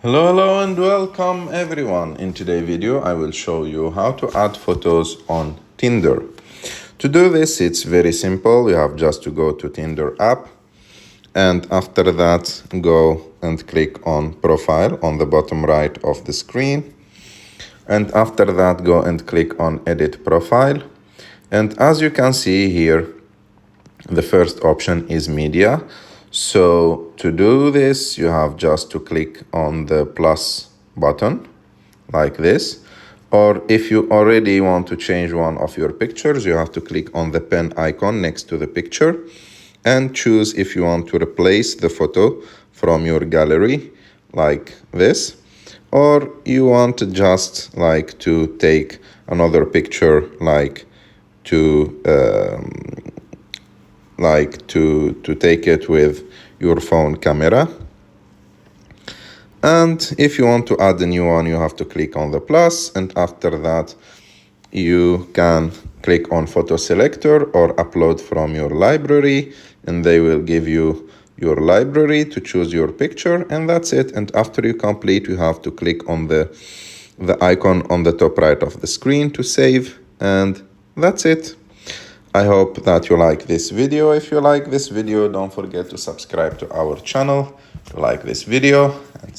Hello and welcome everyone. In today's video I will show you how to add photos on Tinder. To do this it's very simple. You have just to go to Tinder app and after that go and click on profile on the bottom right of the screen, and after that go and click on edit profile, and as you can see here the first option is media. So to do this, you have just to click on the plus button like this. Or if you already want to change one of your pictures, you have to click on the pen icon next to the picture and choose if you want to replace the photo from your gallery like this, or you want to just like to take another picture to take it with your phone camera. And if you want to add a new one, you have to click on the plus, and after that you can click on photo selector or upload from your library, and they will give you your library to choose your picture, and that's it. And after you complete, you have to click on the icon on the top right of the screen to save, and that's it. I hope that you like this video. If you like this video, don't forget to subscribe to our channel. If you like this video, and